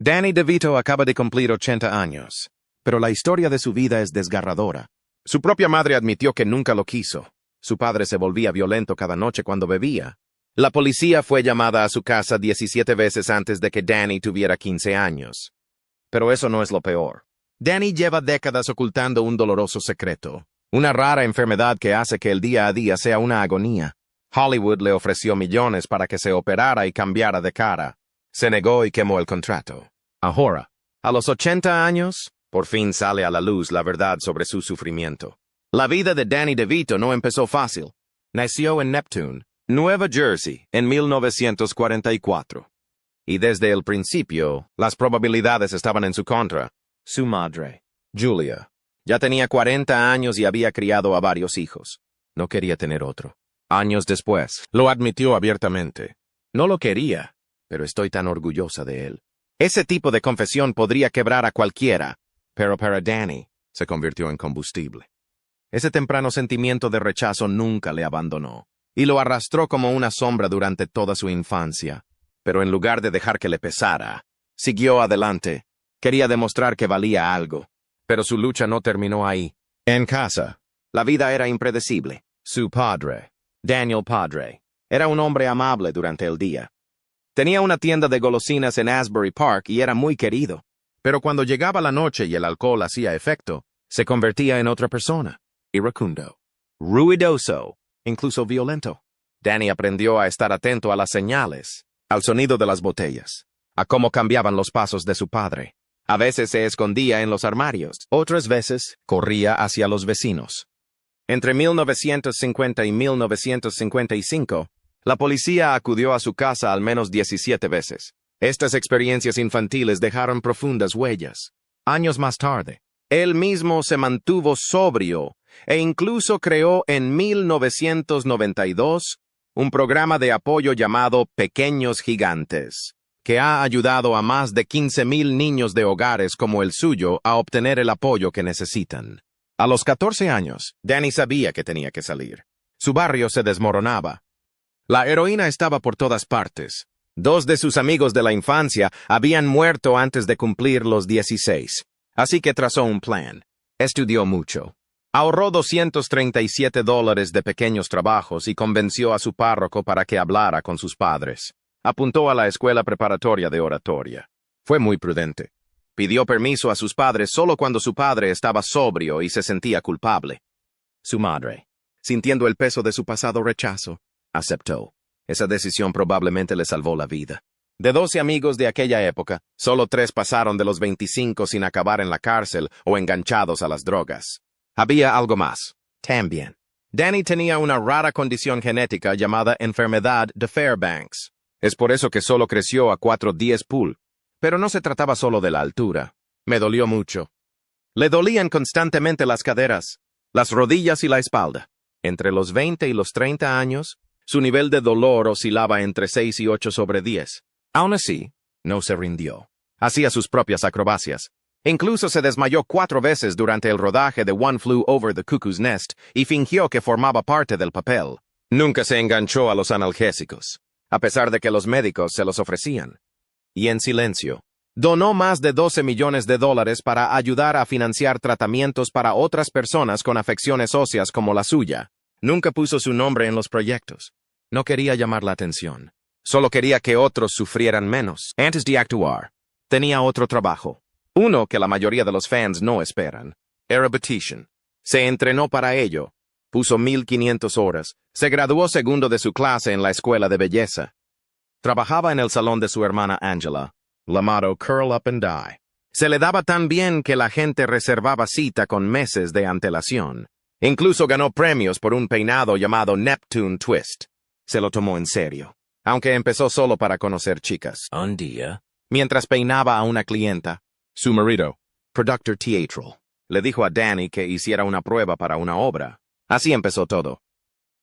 Danny DeVito acaba de cumplir 80 años, pero la historia de su vida es desgarradora. Su propia madre admitió que nunca lo quiso. Su padre se volvía violento cada noche cuando bebía. La policía fue llamada a su casa 17 veces antes de que Danny tuviera 15 años. Pero eso no es lo peor. Danny lleva décadas ocultando un doloroso secreto, una rara enfermedad que hace que el día a día sea una agonía. Hollywood le ofreció millones para que se operara y cambiara de cara. Se negó y quemó el contrato. Ahora, a los 80 años, por fin sale a la luz la verdad sobre su sufrimiento. La vida de Danny DeVito no empezó fácil. Nació en Neptune, Nueva Jersey, en 1944. Y desde el principio, las probabilidades estaban en su contra. Su madre, Julia, ya tenía 40 años y había criado a varios hijos. No quería tener otro. Años después, lo admitió abiertamente. No lo quería, pero estoy tan orgullosa de él. Ese tipo de confesión podría quebrar a cualquiera, pero para Danny se convirtió en combustible. Ese temprano sentimiento de rechazo nunca le abandonó, y lo arrastró como una sombra durante toda su infancia. Pero en lugar de dejar que le pesara, siguió adelante. Quería demostrar que valía algo, pero su lucha no terminó ahí. En casa, la vida era impredecible. Su padre, Daniel Padre, era un hombre amable durante el día. Tenía una tienda de golosinas en Asbury Park y era muy querido. Pero cuando llegaba la noche y el alcohol hacía efecto, se convertía en otra persona. Iracundo, ruidoso, incluso violento. Danny aprendió a estar atento a las señales, al sonido de las botellas, a cómo cambiaban los pasos de su padre. A veces se escondía en los armarios, otras veces corría hacia los vecinos. Entre 1950 y 1955, la policía acudió a su casa al menos 17 veces. Estas experiencias infantiles dejaron profundas huellas. Años más tarde, él mismo se mantuvo sobrio e incluso creó en 1992 un programa de apoyo llamado Pequeños Gigantes, que ha ayudado a más de 15,000 niños de hogares como el suyo a obtener el apoyo que necesitan. A los 14 años, Danny sabía que tenía que salir. Su barrio se desmoronaba. La heroína estaba por todas partes. 2 de sus amigos de la infancia habían muerto antes de cumplir los 16. Así que trazó un plan. Estudió mucho. Ahorró $237 de pequeños trabajos y convenció a su párroco para que hablara con sus padres. Apuntó a la escuela preparatoria de oratoria. Fue muy prudente. Pidió permiso a sus padres solo cuando su padre estaba sobrio y se sentía culpable. Su madre, sintiendo el peso de su pasado rechazo, aceptó. Esa decisión probablemente le salvó la vida. De 12 amigos de aquella época, solo 3 pasaron de los 25 sin acabar en la cárcel o enganchados a las drogas. Había algo más. También, Danny tenía una rara condición genética llamada enfermedad de Fairbanks. Es por eso que solo creció a 4'10" pool. Pero no se trataba solo de la altura. Me dolió mucho. Le dolían constantemente las caderas, las rodillas y la espalda. Entre los 20 y los 30 años, su nivel de dolor oscilaba entre 6 y 8/10. Aún así, no se rindió. Hacía sus propias acrobacias. Incluso se desmayó 4 veces durante el rodaje de One Flew Over the Cuckoo's Nest y fingió que formaba parte del papel. Nunca se enganchó a los analgésicos, a pesar de que los médicos se los ofrecían. Y en silencio, donó más de $12 millones para ayudar a financiar tratamientos para otras personas con afecciones óseas como la suya. Nunca puso su nombre en los proyectos. No quería llamar la atención. Solo quería que otros sufrieran menos. Antes de actuar, tenía otro trabajo. Uno que la mayoría de los fans no esperan. Era beautician. Se entrenó para ello. Puso 1,500 horas. Se graduó segundo de su clase en la escuela de belleza. Trabajaba en el salón de su hermana Angela, llamado Curl Up and Die. Se le daba tan bien que la gente reservaba cita con meses de antelación. Incluso ganó premios por un peinado llamado Neptune Twist. Se lo tomó en serio, aunque empezó solo para conocer chicas. Un día, mientras peinaba a una clienta, su marido, productor teatral, le dijo a Danny que hiciera una prueba para una obra. Así empezó todo.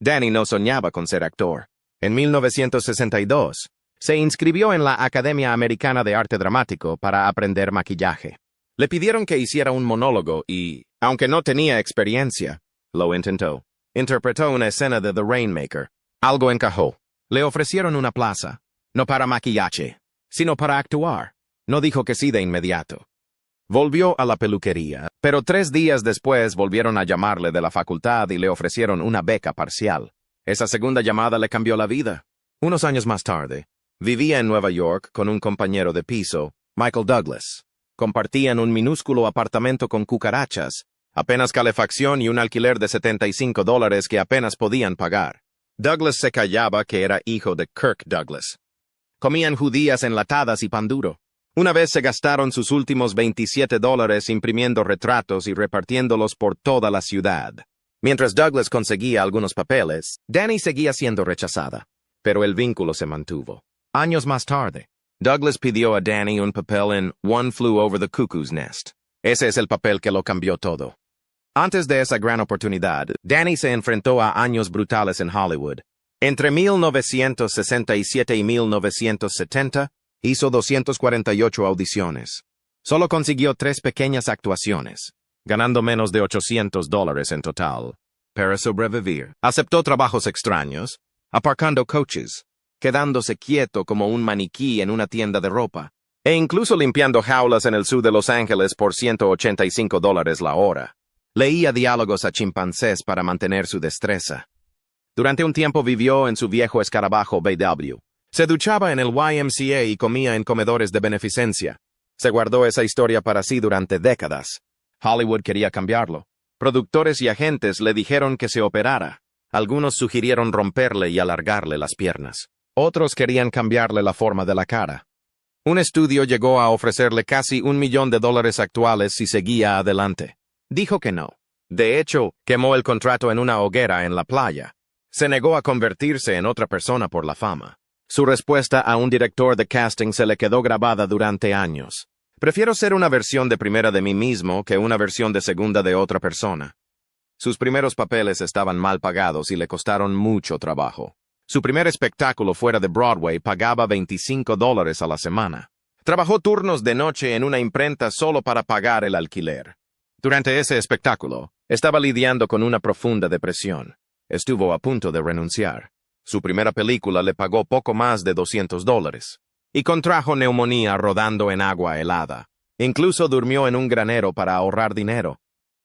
Danny no soñaba con ser actor. En 1962, se inscribió en la Academia Americana de Arte Dramático para aprender maquillaje. Le pidieron que hiciera un monólogo y, aunque no tenía experiencia, lo intentó. Interpretó una escena de The Rainmaker. Algo encajó. Le ofrecieron una plaza, no para maquillaje, sino para actuar. No dijo que sí de inmediato. Volvió a la peluquería, pero 3 días después volvieron a llamarle de la facultad y le ofrecieron una beca parcial. Esa segunda llamada le cambió la vida. Unos años más tarde, vivía en Nueva York con un compañero de piso, Michael Douglas. Compartían un minúsculo apartamento con cucarachas, apenas calefacción y un alquiler de $75 que apenas podían pagar. Douglas se callaba que era hijo de Kirk Douglas. Comían judías enlatadas y pan duro. Una vez se gastaron sus últimos $27 imprimiendo retratos y repartiéndolos por toda la ciudad. Mientras Douglas conseguía algunos papeles, Danny seguía siendo rechazada, pero el vínculo se mantuvo. Años más tarde, Douglas pidió a Danny un papel en One Flew Over the Cuckoo's Nest. Ese es el papel que lo cambió todo. Antes de esa gran oportunidad, Danny se enfrentó a años brutales en Hollywood. Entre 1967 y 1970, hizo 248 audiciones. Solo consiguió 3 pequeñas actuaciones, ganando menos de $800 en total. Para sobrevivir, aceptó trabajos extraños, aparcando coches, quedándose quieto como un maniquí en una tienda de ropa, e incluso limpiando jaulas en el sur de Los Ángeles por $185 la hora. Leía diálogos a chimpancés para mantener su destreza. Durante un tiempo vivió en su viejo escarabajo BW. Se duchaba en el YMCA y comía en comedores de beneficencia. Se guardó esa historia para sí durante décadas. Hollywood quería cambiarlo. Productores y agentes le dijeron que se operara. Algunos sugirieron romperle y alargarle las piernas. Otros querían cambiarle la forma de la cara. Un estudio llegó a ofrecerle casi $1 millón actuales si seguía adelante. Dijo que no. De hecho, quemó el contrato en una hoguera en la playa. Se negó a convertirse en otra persona por la fama. Su respuesta a un director de casting se le quedó grabada durante años. Prefiero ser una versión de primera de mí mismo que una versión de segunda de otra persona. Sus primeros papeles estaban mal pagados y le costaron mucho trabajo. Su primer espectáculo fuera de Broadway pagaba $25 a la semana. Trabajó turnos de noche en una imprenta solo para pagar el alquiler. Durante ese espectáculo, estaba lidiando con una profunda depresión. Estuvo a punto de renunciar. Su primera película le pagó poco más de $200. Y contrajo neumonía rodando en agua helada. Incluso durmió en un granero para ahorrar dinero.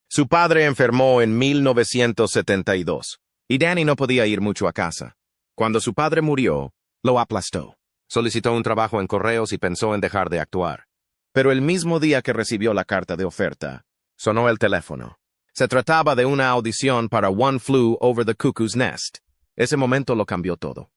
Su padre enfermó en 1972, y Danny no podía ir mucho a casa. Cuando su padre murió, lo aplastó. Solicitó un trabajo en correos y pensó en dejar de actuar. Pero el mismo día que recibió la carta de oferta, sonó el teléfono. Se trataba de una audición para One Flew Over the Cuckoo's Nest. Ese momento lo cambió todo.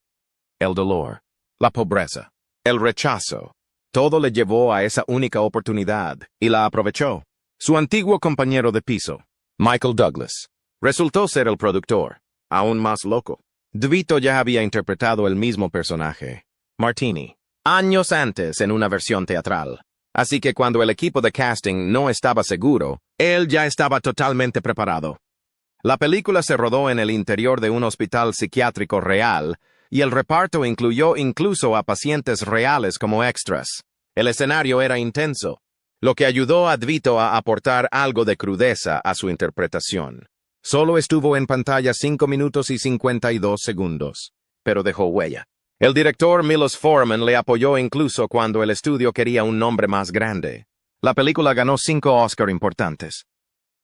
El dolor, la pobreza, el rechazo, todo le llevó a esa única oportunidad, y la aprovechó. Su antiguo compañero de piso, Michael Douglas, resultó ser el productor, aún más loco. DeVito ya había interpretado el mismo personaje, Martini, años antes en una versión teatral. Así que cuando el equipo de casting no estaba seguro, él ya estaba totalmente preparado. La película se rodó en el interior de un hospital psiquiátrico real, y el reparto incluyó incluso a pacientes reales como extras. El escenario era intenso, lo que ayudó a DeVito a aportar algo de crudeza a su interpretación. Solo estuvo en pantalla 5 minutos y 52 segundos, pero dejó huella. El director Milos Forman le apoyó incluso cuando el estudio quería un nombre más grande. La película ganó 5 Oscar importantes.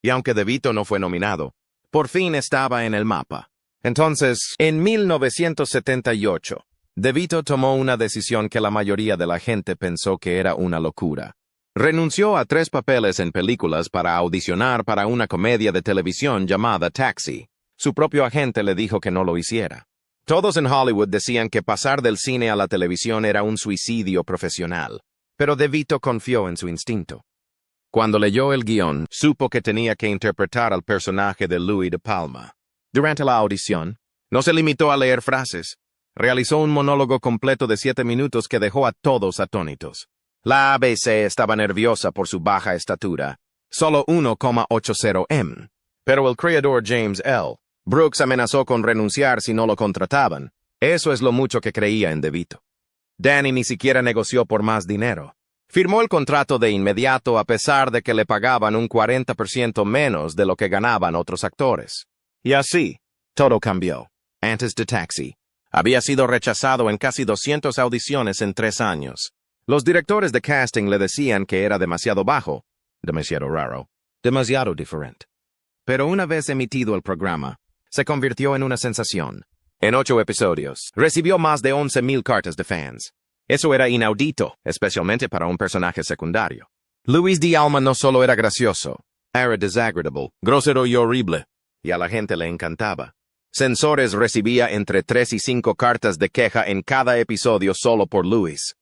Y aunque DeVito no fue nominado, por fin estaba en el mapa. Entonces, en 1978, DeVito tomó una decisión que la mayoría de la gente pensó que era una locura. Renunció a 3 papeles en películas para audicionar para una comedia de televisión llamada Taxi. Su propio agente le dijo que no lo hiciera. Todos en Hollywood decían que pasar del cine a la televisión era un suicidio profesional, pero DeVito confió en su instinto. Cuando leyó el guión, supo que tenía que interpretar al personaje de Louis de Palma. Durante la audición, no se limitó a leer frases. Realizó un monólogo completo de 7 minutos que dejó a todos atónitos. La ABC estaba nerviosa por su baja estatura, solo 1,80 m. Pero el creador James L. Brooks amenazó con renunciar si no lo contrataban. Eso es lo mucho que creía en DeVito. Danny ni siquiera negoció por más dinero. Firmó el contrato de inmediato a pesar de que le pagaban un 40% menos de lo que ganaban otros actores. Y así, todo cambió. Antes de Taxi, había sido rechazado en casi 200 audiciones en 3 años. Los directores de casting le decían que era demasiado bajo, demasiado raro, demasiado diferente. Pero una vez emitido el programa, se convirtió en una sensación. En 8 episodios, recibió más de 11,000 cartas de fans. Eso era inaudito, especialmente para un personaje secundario. Luis de Alma no solo era gracioso, era desagradable, grosero y horrible, y a la gente le encantaba. Censores recibía entre 3 y 5 cartas de queja en cada episodio solo por Luis.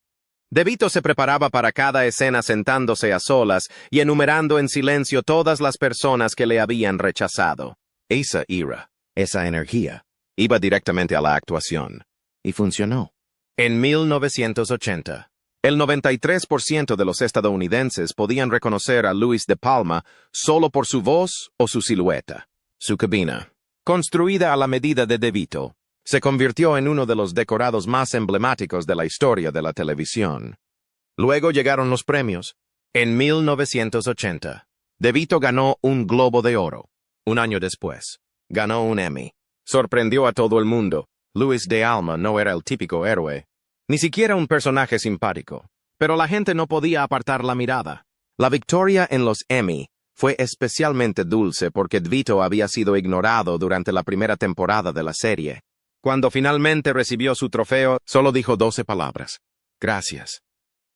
DeVito se preparaba para cada escena sentándose a solas y enumerando en silencio todas las personas que le habían rechazado. Esa ira, esa energía, iba directamente a la actuación. Y funcionó. En 1980, el 93% de los estadounidenses podían reconocer a Luis de Palma solo por su voz o su silueta. Su cabina, construida a la medida de DeVito, se convirtió en uno de los decorados más emblemáticos de la historia de la televisión. Luego llegaron los premios. En 1980, DeVito ganó un Globo de Oro. Un año después, ganó un Emmy. Sorprendió a todo el mundo. Luis de Alma no era el típico héroe, ni siquiera un personaje simpático, pero la gente no podía apartar la mirada. La victoria en los Emmy fue especialmente dulce porque DeVito había sido ignorado durante la primera temporada de la serie. Cuando finalmente recibió su trofeo, solo dijo 12 palabras. Gracias.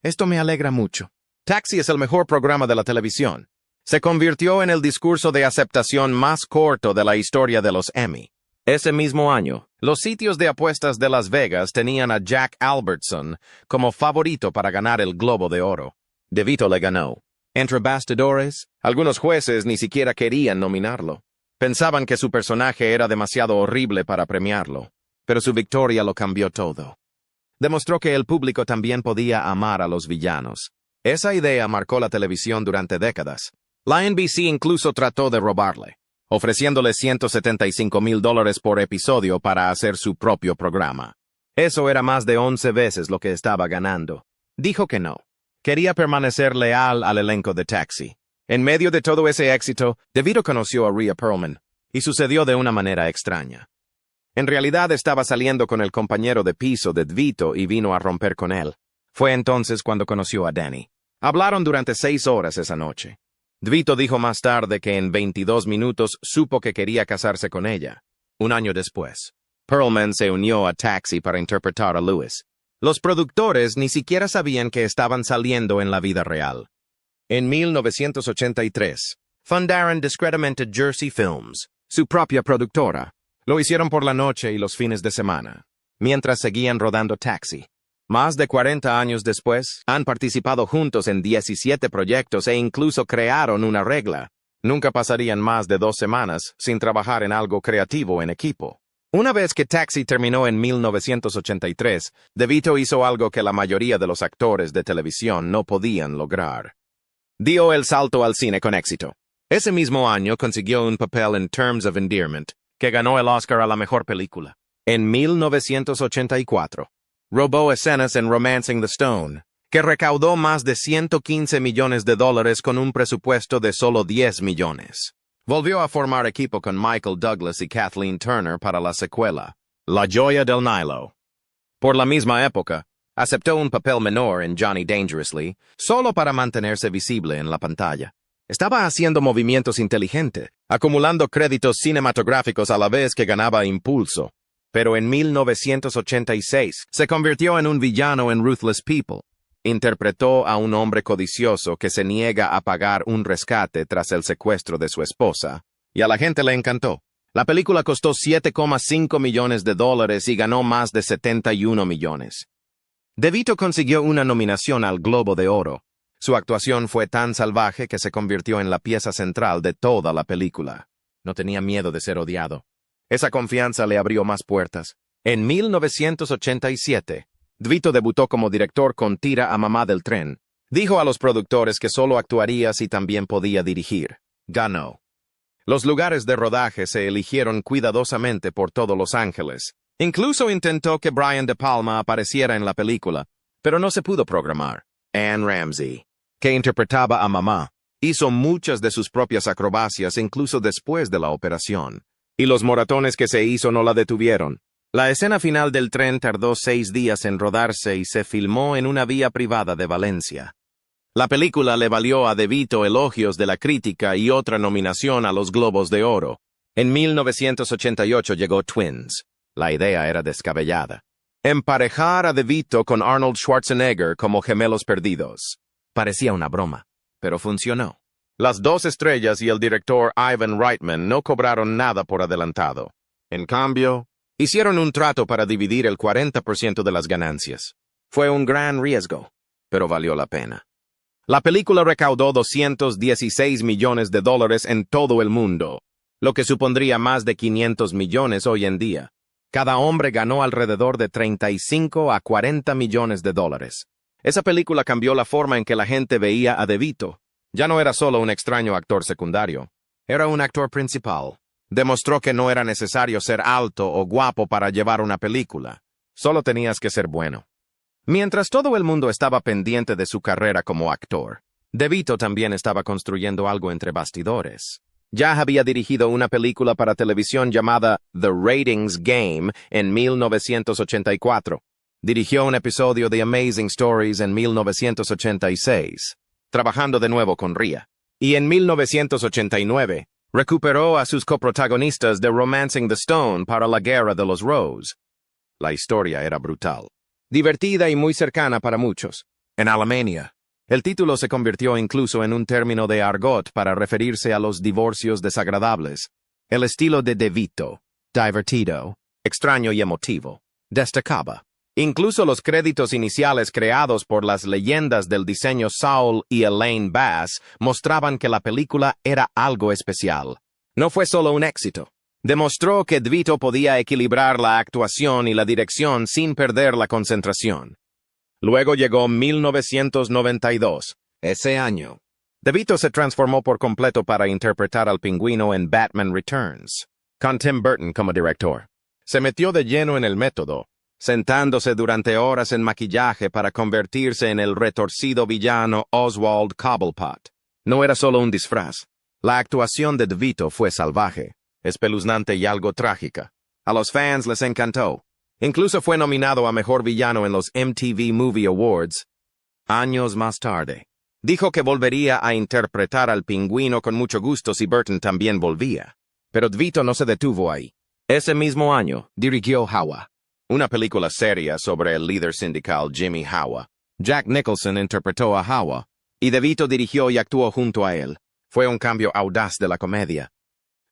Esto me alegra mucho. Taxi es el mejor programa de la televisión. Se convirtió en el discurso de aceptación más corto de la historia de los Emmy. Ese mismo año, los sitios de apuestas de Las Vegas tenían a Jack Albertson como favorito para ganar el Globo de Oro. DeVito le ganó. Entre bastidores, algunos jueces ni siquiera querían nominarlo. Pensaban que su personaje era demasiado horrible para premiarlo, pero su victoria lo cambió todo. Demostró que el público también podía amar a los villanos. Esa idea marcó la televisión durante décadas. La NBC incluso trató de robarle, ofreciéndole $175,000 por episodio para hacer su propio programa. Eso era más de 11 veces lo que estaba ganando. Dijo que no. Quería permanecer leal al elenco de Taxi. En medio de todo ese éxito, DeVito conoció a Rhea Perlman, y sucedió de una manera extraña. En realidad estaba saliendo con el compañero de piso de DeVito y vino a romper con él. Fue entonces cuando conoció a Danny. Hablaron durante 6 horas esa noche. DeVito dijo más tarde que en 22 minutos supo que quería casarse con ella. Un año después, Perlman se unió a Taxi para interpretar a Luis. Los productores ni siquiera sabían que estaban saliendo en la vida real. En 1983, fundaron discretamente Jersey Films, su propia productora. Lo hicieron por la noche y los fines de semana, mientras seguían rodando Taxi. Más de 40 años después, han participado juntos en 17 proyectos e incluso crearon una regla. Nunca pasarían más de 2 semanas sin trabajar en algo creativo en equipo. Una vez que Taxi terminó en 1983, DeVito hizo algo que la mayoría de los actores de televisión no podían lograr. Dio el salto al cine con éxito. Ese mismo año consiguió un papel en Terms of Endearment, que ganó el Oscar a la mejor película. En 1984, robó escenas en Romancing the Stone, que recaudó más de $115 millones con un presupuesto de solo $10 millones. Volvió a formar equipo con Michael Douglas y Kathleen Turner para la secuela, La Joya del Nilo. Por la misma época, aceptó un papel menor en Johnny Dangerously, solo para mantenerse visible en la pantalla. Estaba haciendo movimientos inteligentes, acumulando créditos cinematográficos a la vez que ganaba impulso. Pero en 1986 se convirtió en un villano en Ruthless People. Interpretó a un hombre codicioso que se niega a pagar un rescate tras el secuestro de su esposa, y a la gente le encantó. La película costó $7,5 millones y ganó más de 71 millones. DeVito consiguió una nominación al Globo de Oro. Su actuación fue tan salvaje que se convirtió en la pieza central de toda la película. No tenía miedo de ser odiado. Esa confianza le abrió más puertas. En 1987, DeVito debutó como director con Tira a Mamá del Tren. Dijo a los productores que solo actuaría si también podía dirigir. Ganó. Los lugares de rodaje se eligieron cuidadosamente por todo Los Ángeles. Incluso intentó que Brian De Palma apareciera en la película, pero no se pudo programar. Anne Ramsey, que interpretaba a mamá, hizo muchas de sus propias acrobacias incluso después de la operación. Y los moratones que se hizo no la detuvieron. La escena final del tren tardó 6 días en rodarse y se filmó en una vía privada de Valencia. La película le valió a De Vito elogios de la crítica y otra nominación a los Globos de Oro. En 1988 llegó Twins. La idea era descabellada. Emparejar a De Vito con Arnold Schwarzenegger como gemelos perdidos. Parecía una broma, pero funcionó. Las dos estrellas y el director Ivan Reitman no cobraron nada por adelantado. En cambio, hicieron un trato para dividir el 40% de las ganancias. Fue un gran riesgo, pero valió la pena. La película recaudó $216 millones en todo el mundo, lo que supondría más de 500 millones hoy en día. Cada hombre ganó alrededor de 35 a 40 millones de dólares. Esa película cambió la forma en que la gente veía a De Vito. Ya no era solo un extraño actor secundario, era un actor principal. Demostró que no era necesario ser alto o guapo para llevar una película. Solo tenías que ser bueno. Mientras todo el mundo estaba pendiente de su carrera como actor, De Vito también estaba construyendo algo entre bastidores. Ya había dirigido una película para televisión llamada The Ratings Game en 1984. Dirigió un episodio de Amazing Stories en 1986, trabajando de nuevo con Ria. Y en 1989, recuperó a sus coprotagonistas de Romancing the Stone para La Guerra de los Rose. La historia era brutal, divertida y muy cercana para muchos. En Alemania, el título se convirtió incluso en un término de argot para referirse a los divorcios desagradables. El estilo de De Vito, divertido, extraño y emotivo, destacaba. Incluso los créditos iniciales creados por las leyendas del diseño Saul y Elaine Bass mostraban que la película era algo especial. No fue solo un éxito. Demostró que De Vito podía equilibrar la actuación y la dirección sin perder la concentración. Luego llegó 1992. Ese año, De Vito se transformó por completo para interpretar al Pingüino en Batman Returns, con Tim Burton como director. Se metió de lleno en el método, sentándose durante horas en maquillaje para convertirse en el retorcido villano Oswald Cobblepot. No era solo un disfraz. La actuación de De Vito fue salvaje, espeluznante y algo trágica. A los fans les encantó. Incluso fue nominado a Mejor Villano en los MTV Movie Awards. Años más tarde, dijo que volvería a interpretar al Pingüino con mucho gusto si Burton también volvía. Pero De Vito no se detuvo ahí. Ese mismo año, dirigió Hawa, una película seria sobre el líder sindical Jimmy Hawa. Jack Nicholson interpretó a Hawa, y De Vito dirigió y actuó junto a él. Fue un cambio audaz de la comedia.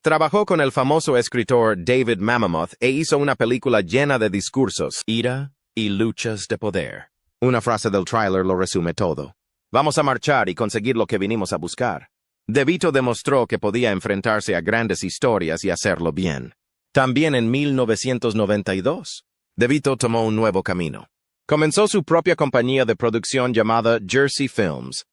Trabajó con el famoso escritor David Mamamoth e hizo una película llena de discursos, ira y luchas de poder. Una frase del tráiler lo resume todo. Vamos a marchar y conseguir lo que vinimos a buscar. De Vito demostró que podía enfrentarse a grandes historias y hacerlo bien. También en 1992, De Vito tomó un nuevo camino. Comenzó su propia compañía de producción llamada Jersey Films.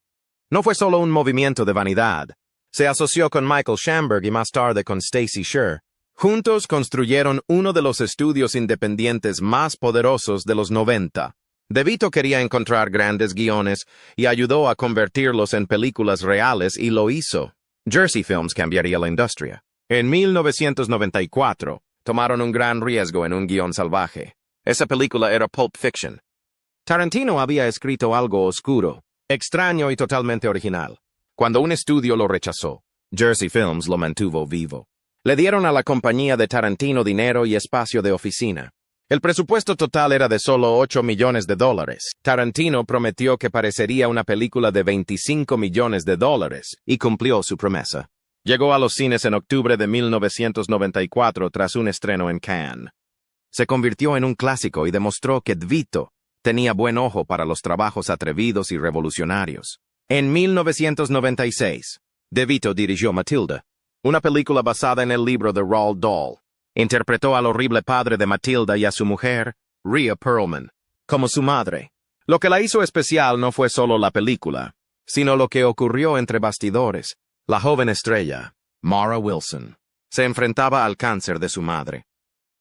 No fue solo un movimiento de vanidad. Se asoció con Michael Schamberg y más tarde con Stacy Sher. Juntos construyeron uno de los estudios independientes más poderosos de los 90. De Vito quería encontrar grandes guiones y ayudó a convertirlos en películas reales y lo hizo. Jersey Films cambiaría la industria. En 1994, tomaron un gran riesgo en un guión salvaje. Esa película era Pulp Fiction. Tarantino había escrito algo oscuro, extraño y totalmente original. Cuando un estudio lo rechazó, Jersey Films lo mantuvo vivo. Le dieron a la compañía de Tarantino dinero y espacio de oficina. El presupuesto total era de solo $8 millones. Tarantino prometió que parecería una película de $25 millones y cumplió su promesa. Llegó a los cines en octubre de 1994 tras un estreno en Cannes. Se convirtió en un clásico y demostró que De Vito tenía buen ojo para los trabajos atrevidos y revolucionarios. En 1996, De Vito dirigió Matilda, una película basada en el libro de Roald Dahl. Interpretó al horrible padre de Matilda y a su mujer, Rhea Perlman, como su madre. Lo que la hizo especial no fue solo la película, sino lo que ocurrió entre bastidores. La joven estrella, Mara Wilson, se enfrentaba al cáncer de su madre.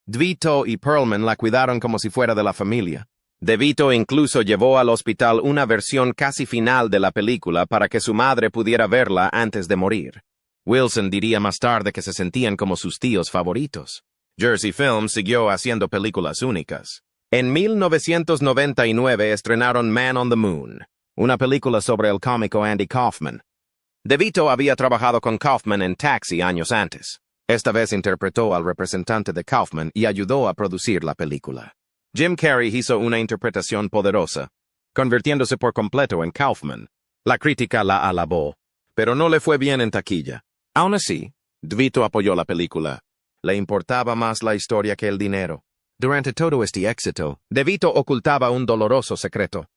De Vito y Perlman la cuidaron como si fuera de la familia. De Vito incluso llevó al hospital una versión casi final de la película para que su madre pudiera verla antes de morir. Wilson diría más tarde que se sentían como sus tíos favoritos. Jersey Film siguió haciendo películas únicas. En 1999 estrenaron Man on the Moon, una película sobre el cómico Andy Kaufman. DeVito había trabajado con Kaufman en Taxi años antes. Esta vez interpretó al representante de Kaufman y ayudó a producir la película. Jim Carrey hizo una interpretación poderosa, convirtiéndose por completo en Kaufman. La crítica la alabó, pero no le fue bien en taquilla. Aún así, DeVito apoyó la película. Le importaba más la historia que el dinero. Durante todo este éxito, DeVito ocultaba un doloroso secreto.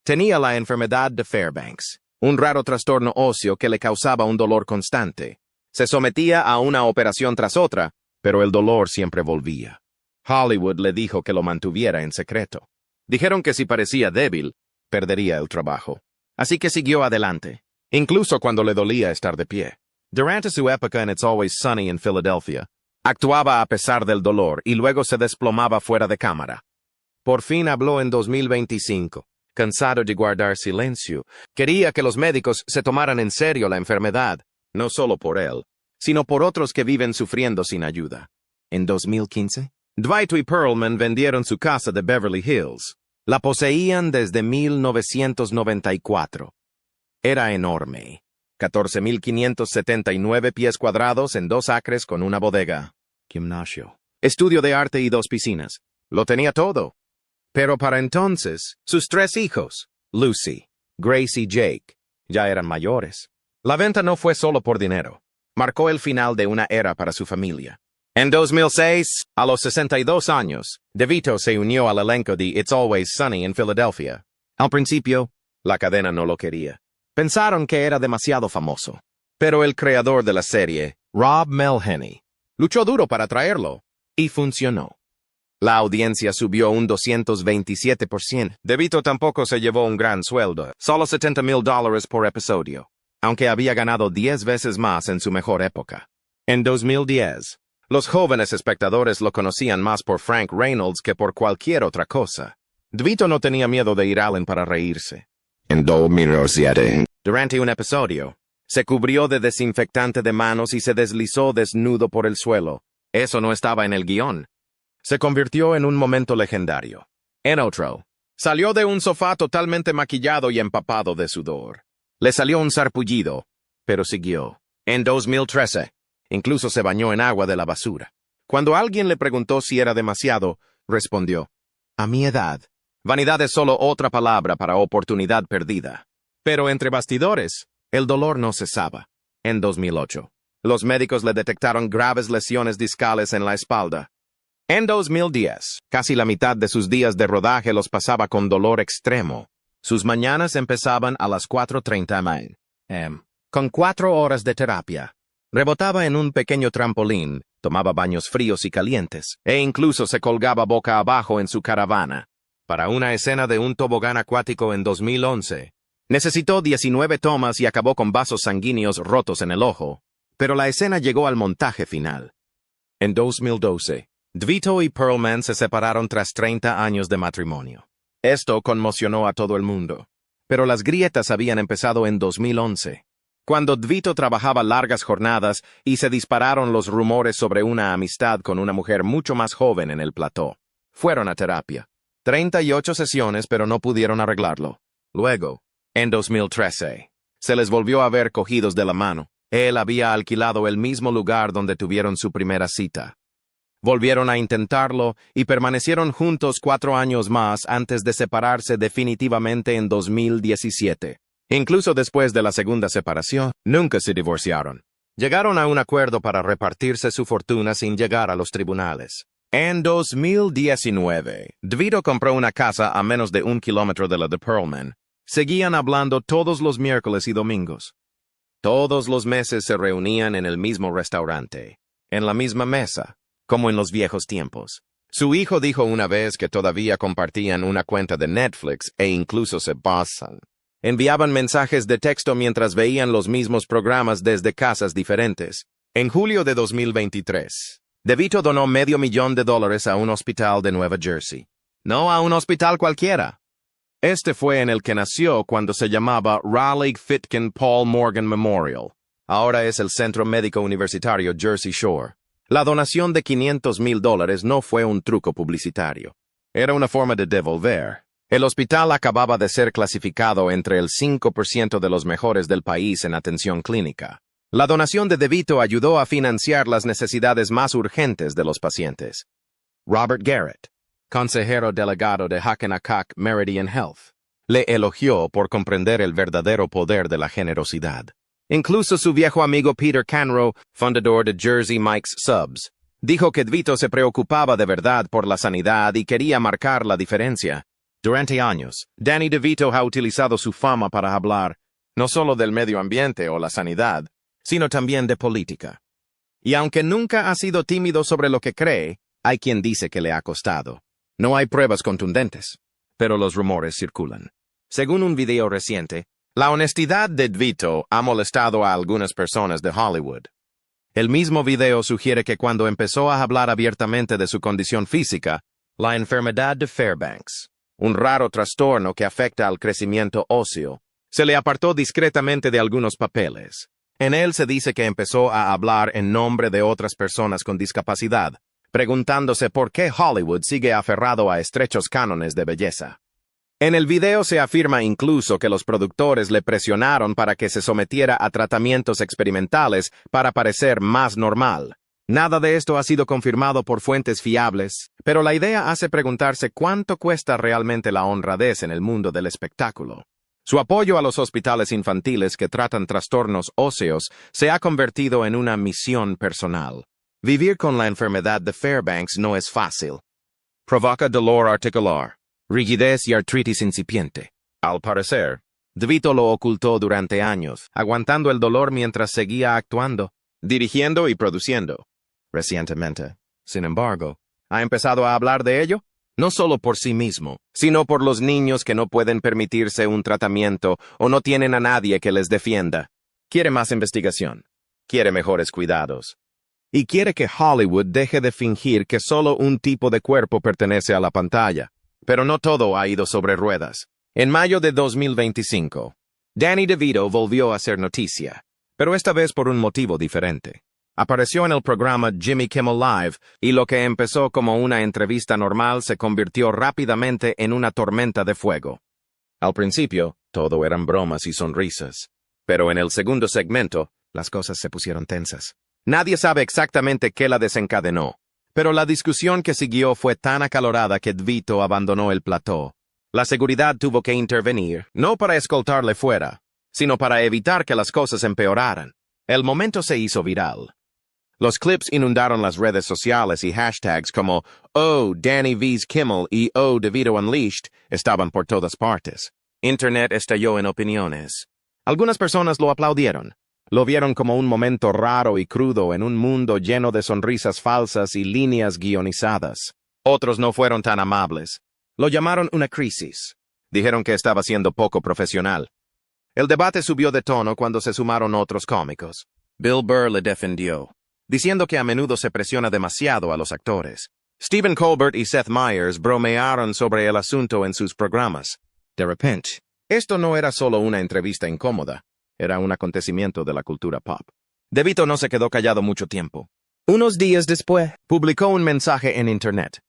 Tenía la enfermedad de Fairbanks, un raro trastorno óseo que le causaba un dolor constante. Se sometía a una operación tras otra, pero el dolor siempre volvía. Hollywood le dijo que lo mantuviera en secreto. Dijeron que si parecía débil, perdería el trabajo. Así que siguió adelante, incluso cuando le dolía estar de pie. Durante su época en It's Always Sunny en Filadelfia, actuaba a pesar del dolor y luego se desplomaba fuera de cámara. Por fin habló en 2025. Cansado de guardar silencio, quería que los médicos se tomaran en serio la enfermedad, no solo por él, sino por otros que viven sufriendo sin ayuda. En 2015, Dwight y Perlman vendieron su casa de Beverly Hills. La poseían desde 1994. Era enorme. 14.579 pies cuadrados en 2 acres con una bodega, gimnasio, estudio de arte y 2 piscinas. Lo tenía todo. Pero para entonces, sus 3 hijos, Lucy, Grace y Jake, ya eran mayores. La venta no fue solo por dinero. Marcó el final de una era para su familia. En 2006, a los 62 años, DeVito se unió al elenco de It's Always Sunny en Filadelfia. Al principio, la cadena no lo quería. Pensaron que era demasiado famoso. Pero el creador de la serie, Rob Melheny, luchó duro para traerlo, y funcionó. La audiencia subió un 227%. DeVito tampoco se llevó un gran sueldo, solo $70,000 por episodio, aunque había ganado 10 veces más en su mejor época. En 2010, los jóvenes espectadores lo conocían más por Frank Reynolds que por cualquier otra cosa. DeVito no tenía miedo de ir a Allen para reírse. En 2007, durante un episodio, se cubrió de desinfectante de manos y se deslizó desnudo por el suelo. Eso no estaba en el guión. Se convirtió en un momento legendario. En otro, salió de un sofá totalmente maquillado y empapado de sudor. Le salió un sarpullido, pero siguió. En 2013, incluso se bañó en agua de la basura. Cuando alguien le preguntó si era demasiado, respondió, «A mi edad, vanidad es solo otra palabra para oportunidad perdida». Pero entre bastidores, el dolor no cesaba. En 2008, los médicos le detectaron graves lesiones discales en la espalda. En 2010, casi la mitad de sus días de rodaje los pasaba con dolor extremo. Sus mañanas empezaban a las 4:30 am, con 4 horas de terapia. Rebotaba en un pequeño trampolín, tomaba baños fríos y calientes, e incluso se colgaba boca abajo en su caravana. Para una escena de un tobogán acuático en 2011, necesitó 19 tomas y acabó con vasos sanguíneos rotos en el ojo, pero la escena llegó al montaje final. En 2012, DeVito y Perlman se separaron tras 30 años de matrimonio. Esto conmocionó a todo el mundo, pero las grietas habían empezado en 2011, cuando DeVito trabajaba largas jornadas y se dispararon los rumores sobre una amistad con una mujer mucho más joven en el plató. Fueron a terapia. 38 sesiones, pero no pudieron arreglarlo. Luego, en 2013, se les volvió a ver cogidos de la mano. Él había alquilado el mismo lugar donde tuvieron su primera cita. Volvieron a intentarlo y permanecieron juntos 4 años más antes de separarse definitivamente en 2017. Incluso después de la segunda separación, nunca se divorciaron. Llegaron a un acuerdo para repartirse su fortuna sin llegar a los tribunales. En 2019, DeVito compró una casa a menos de 1 kilómetro de la de Perlman. Seguían hablando todos los miércoles y domingos. Todos los meses se reunían en el mismo restaurante, en la misma mesa, como en los viejos tiempos. Su hijo dijo una vez que todavía compartían una cuenta de Netflix e incluso se pasan. Enviaban mensajes de texto mientras veían los mismos programas desde casas diferentes. En julio de 2023, DeVito donó $500,000 a un hospital de Nueva Jersey. No a un hospital cualquiera. Este fue en el que nació cuando se llamaba Raleigh Fitkin Paul Morgan Memorial. Ahora es el Centro Médico Universitario Jersey Shore. La donación de $500,000 no fue un truco publicitario. Era una forma de devolver. El hospital acababa de ser clasificado entre el 5% de los mejores del país en atención clínica. La donación de DeVito ayudó a financiar las necesidades más urgentes de los pacientes. Robert Garrett, consejero delegado de Hackensack Meridian Health, le elogió por comprender el verdadero poder de la generosidad. Incluso su viejo amigo Peter Canroe, fundador de Jersey Mike's Subs, dijo que DeVito se preocupaba de verdad por la sanidad y quería marcar la diferencia. Durante años, Danny DeVito ha utilizado su fama para hablar no solo del medio ambiente o la sanidad, sino también de política. Y aunque nunca ha sido tímido sobre lo que cree, hay quien dice que le ha costado. No hay pruebas contundentes, pero los rumores circulan. Según un video reciente, la honestidad de DeVito ha molestado a algunas personas de Hollywood. El mismo video sugiere que cuando empezó a hablar abiertamente de su condición física, la enfermedad de Fairbanks, un raro trastorno que afecta al crecimiento óseo, se le apartó discretamente de algunos papeles. En él se dice que empezó a hablar en nombre de otras personas con discapacidad, preguntándose por qué Hollywood sigue aferrado a estrechos cánones de belleza. En el video se afirma incluso que los productores le presionaron para que se sometiera a tratamientos experimentales para parecer más normal. Nada de esto ha sido confirmado por fuentes fiables, pero la idea hace preguntarse cuánto cuesta realmente la honradez en el mundo del espectáculo. Su apoyo a los hospitales infantiles que tratan trastornos óseos se ha convertido en una misión personal. Vivir con la enfermedad de Fairbanks no es fácil. Provoca dolor articular, rigidez y artritis incipiente. Al parecer, DeVito lo ocultó durante años, aguantando el dolor mientras seguía actuando, dirigiendo y produciendo. Recientemente, sin embargo, ha empezado a hablar de ello, no solo por sí mismo, sino por los niños que no pueden permitirse un tratamiento o no tienen a nadie que les defienda. Quiere más investigación, quiere mejores cuidados, y quiere que Hollywood deje de fingir que solo un tipo de cuerpo pertenece a la pantalla. Pero no todo ha ido sobre ruedas. En mayo de 2025, Danny DeVito volvió a hacer noticia, pero esta vez por un motivo diferente. Apareció en el programa Jimmy Kimmel Live y lo que empezó como una entrevista normal se convirtió rápidamente en una tormenta de fuego. Al principio, todo eran bromas y sonrisas, pero en el segundo segmento, las cosas se pusieron tensas. Nadie sabe exactamente qué la desencadenó, pero la discusión que siguió fue tan acalorada que DeVito abandonó el plató. La seguridad tuvo que intervenir, no para escoltarle fuera, sino para evitar que las cosas empeoraran. El momento se hizo viral. Los clips inundaron las redes sociales y hashtags como "Oh, Danny vs. Kimmel" y "Oh, DeVito Unleashed" estaban por todas partes. Internet estalló en opiniones. Algunas personas lo aplaudieron. Lo vieron como un momento raro y crudo en un mundo lleno de sonrisas falsas y líneas guionizadas. Otros no fueron tan amables. Lo llamaron una crisis. Dijeron que estaba siendo poco profesional. El debate subió de tono cuando se sumaron otros cómicos. Bill Burr le defendió, diciendo que a menudo se presiona demasiado a los actores. Stephen Colbert y Seth Meyers bromearon sobre el asunto en sus programas. De repente, esto no era solo una entrevista incómoda. Era un acontecimiento de la cultura pop. DeVito no se quedó callado mucho tiempo. Unos días después, publicó un mensaje en Internet.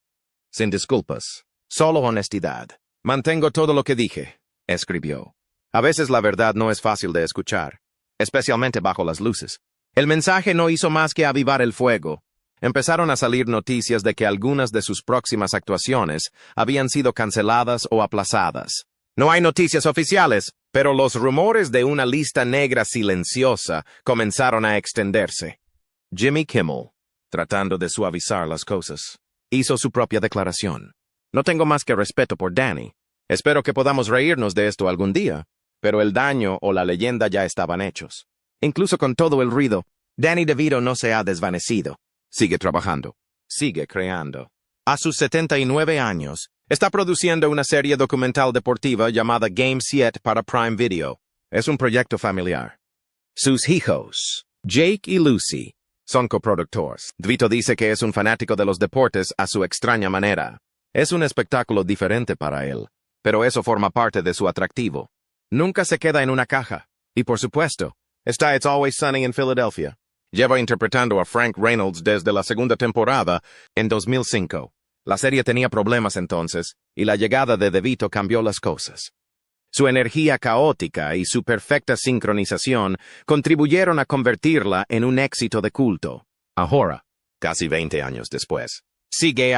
Sin disculpas, solo honestidad. Mantengo todo lo que dije, escribió. A veces la verdad no es fácil de escuchar, especialmente bajo las luces. El mensaje no hizo más que avivar el fuego. Empezaron a salir noticias de que algunas de sus próximas actuaciones habían sido canceladas o aplazadas. No hay noticias oficiales, pero los rumores de una lista negra silenciosa comenzaron a extenderse. Jimmy Kimmel, tratando de suavizar las cosas, hizo su propia declaración. No tengo más que respeto por Danny. Espero que podamos reírnos de esto algún día, pero el daño o la leyenda ya estaban hechos. Incluso con todo el ruido, Danny DeVito no se ha desvanecido. Sigue trabajando. Sigue creando. A sus 79 años, está produciendo una serie documental deportiva llamada Game 7 para Prime Video. Es un proyecto familiar. Sus hijos, Jake y Lucy, son coproductores. DeVito dice que es un fanático de los deportes a su extraña manera. Es un espectáculo diferente para él, pero eso forma parte de su atractivo. Nunca se queda en una caja. Y por supuesto, está It's Always Sunny en Philadelphia. Lleva interpretando a Frank Reynolds desde la segunda temporada en 2005. La serie tenía problemas entonces, y la llegada de DeVito cambió las cosas. Su energía caótica y su perfecta sincronización contribuyeron a convertirla en un éxito de culto. Ahora, casi 20 años después, sigue